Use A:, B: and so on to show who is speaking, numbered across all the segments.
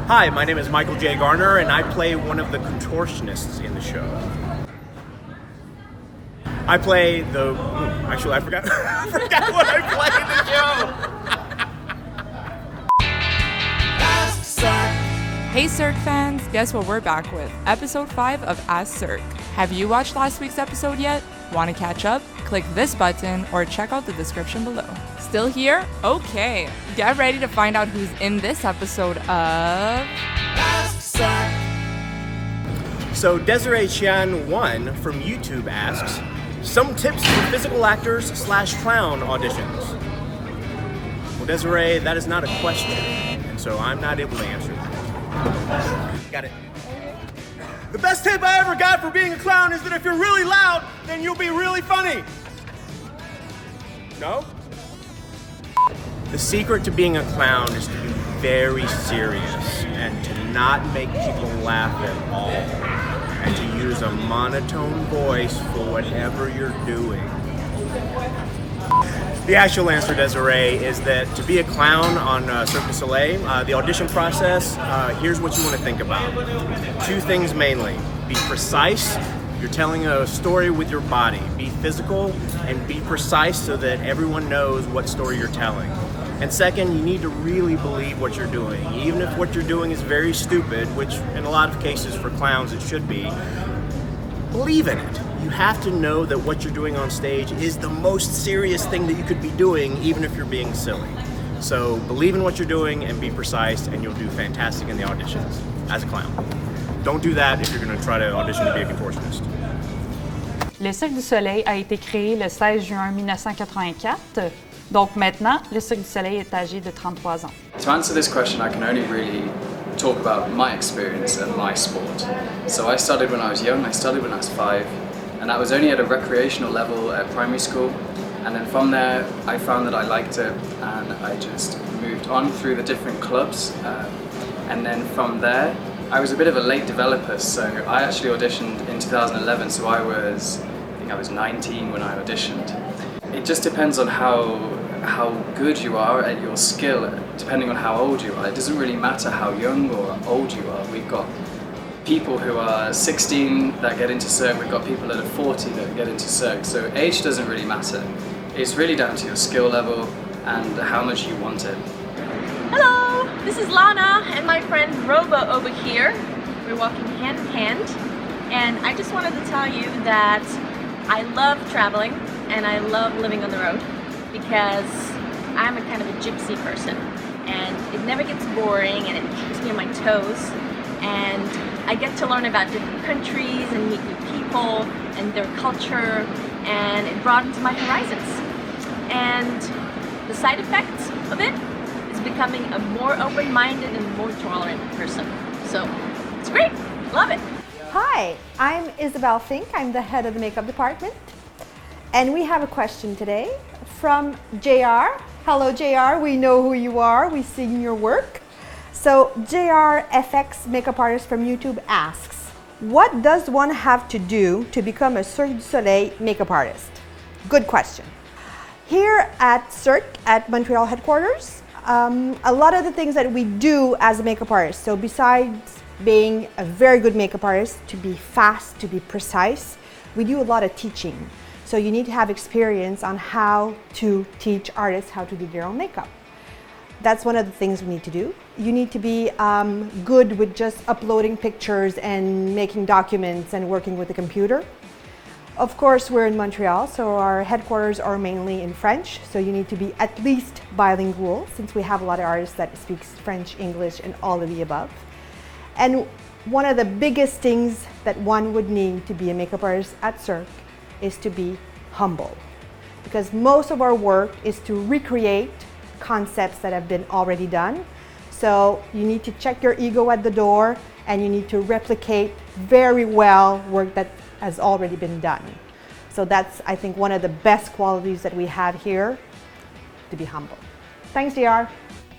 A: Hi, my name is Michael J. Garner, and I play one of the contortionists in the show. I play the... Actually, I forgot, I forgot what I play in the show.
B: Hey Cirque fans, guess what we're back with? Episode 5 of Ask Cirque. Have you watched last week's episode yet? Want to catch up? Click this button or check out the description below. Still here? Okay. Get ready to find out who's in this episode of Ask Cirque.
A: So Desiree Chian1 from YouTube asks, some tips for physical actors / clown auditions. Well, Desiree, that is not a question, and so I'm not able to answer that. Got it. The best tip I ever got for being a clown is that if you're really loud, then you'll be really funny. No? The secret to being a clown is to be very serious and to not make people laugh at all, and to use a monotone voice for whatever you're doing. The actual answer, Desiree, is that to be a clown on Cirque du Soleil, the audition process, here's what you want to think about. Two things mainly. Be precise. You're telling a story with your body. Be physical and be precise so that everyone knows what story you're telling. And second, you need to really believe what you're doing. Even if what you're doing is very stupid, which in a lot of cases for clowns it should be, believe in it. You have to know that what you're doing on stage is the most serious thing that you could be doing, even if you're being silly. So believe in what you're doing and be precise, and you'll do fantastic in the auditions as a clown. Don't do that if you're going to try to audition to be a contortionist.
C: Le Cirque du Soleil a été créé le 16 juin 1984. Donc maintenant, le Cirque du Soleil est âgé de 33 ans.
D: To answer this question, I can only really talk about my experience and my sport. So I started when I was young, I started when I was 5, and that was only at a recreational level at primary school. And then from there, I found that I liked it, and I just moved on through the different clubs. And then from there, I was a bit of a late developer, so I actually auditioned in 2011, so I think I was 19 when I auditioned. It just depends on how good you are at your skill, depending on how old you are. It doesn't really matter how young or old you are. We've got people who are 16 that get into Cirque, we've got people that are 40 that get into Cirque, so age doesn't really matter. It's really down to your skill level and how much you want it.
E: Hello, this is Lana and my friend Robo over here. We're walking hand in hand, and I just wanted to tell you that I love traveling and I love living on the road because I'm a kind of a gypsy person, and it never gets boring and it keeps me on my toes, and I get to learn about different countries and meet new people and their culture, and it broadens my horizons. And the side effect of it is becoming a more open-minded and more tolerant person. So it's great, love it.
F: Hi, I'm Isabelle Fink. I'm the head of the makeup department. And we have a question today from JR. Hello JR, we know who you are, we've seen your work. So JR FX makeup artist from YouTube asks, what does one have to do to become a Cirque du Soleil makeup artist? Good question. Here at Cirque, at Montreal headquarters, a lot of the things that we do as a makeup artist, so besides being a very good makeup artist, to be fast, to be precise, we do a lot of teaching. So you need to have experience on how to teach artists how to do their own makeup. That's one of the things we need to do. You need to be good with just uploading pictures and making documents and working with the computer. Of course, we're in Montreal, so our headquarters are mainly in French, so you need to be at least bilingual, since we have a lot of artists that speak French, English, and all of the above. And one of the biggest things that one would need to be a makeup artist at Cirque is to be humble, because most of our work is to recreate concepts that have been already done. So you need to check your ego at the door, and you need to replicate very well work that has already been done. So that's, I think, one of the best qualities that we have here, to be humble. Thanks, DR.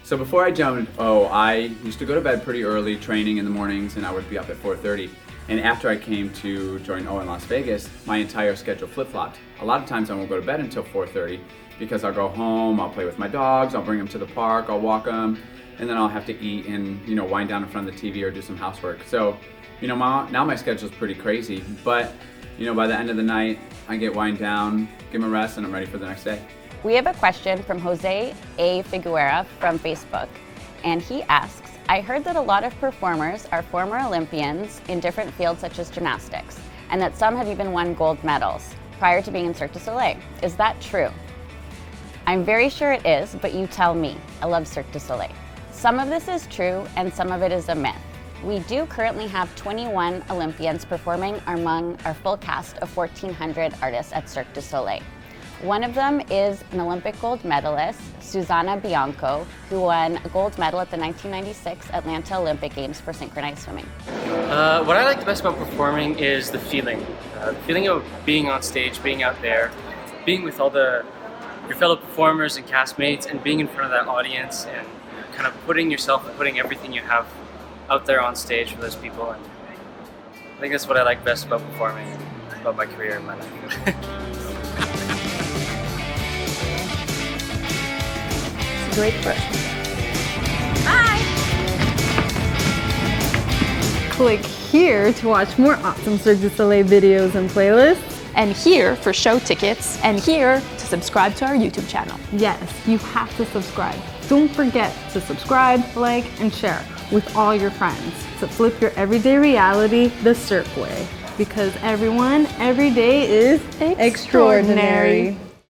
G: So before I jumped, I used to go to bed pretty early, training in the mornings, and I would be up at 4:30. And after I came to join O in Las Vegas, my entire schedule flip-flopped. A lot of times I won't go to bed until 4:30 because I'll go home, I'll play with my dogs, I'll bring them to the park, I'll walk them, and then I'll have to eat and, you know, wind down in front of the TV or do some housework. So, you know, now my schedule's pretty crazy, but, you know, by the end of the night, I get wind down, give them a rest, and I'm ready for the next day.
H: We have a question from Jose A. Figuera from Facebook, and he asks, I heard that a lot of performers are former Olympians in different fields such as gymnastics, and that some have even won gold medals prior to being in Cirque du Soleil. Is that true? I'm very sure it is, but you tell me. I love Cirque du Soleil. Some of this is true, and some of it is a myth. We do currently have 21 Olympians performing among our full cast of 1,400 artists at Cirque du Soleil. One of them is an Olympic gold medalist, Susanna Bianco, who won a gold medal at the 1996 Atlanta Olympic Games for synchronized swimming.
I: What I like the best about performing is the feeling. The feeling of being on stage, being out there, being with all your fellow performers and castmates, and being in front of that audience, and kind of putting yourself and putting everything you have out there on stage for those people. And I think that's what I like best about performing and about my career and my life.
F: Great question.
E: Bye!
F: Click here to watch more awesome Cirque du Soleil videos and playlists.
B: And here for show tickets, and here to subscribe to our YouTube channel.
F: Yes, you have to subscribe. Don't forget to subscribe, like, and share with all your friends to flip your everyday reality the Cirque way. Because everyone, every day is extraordinary.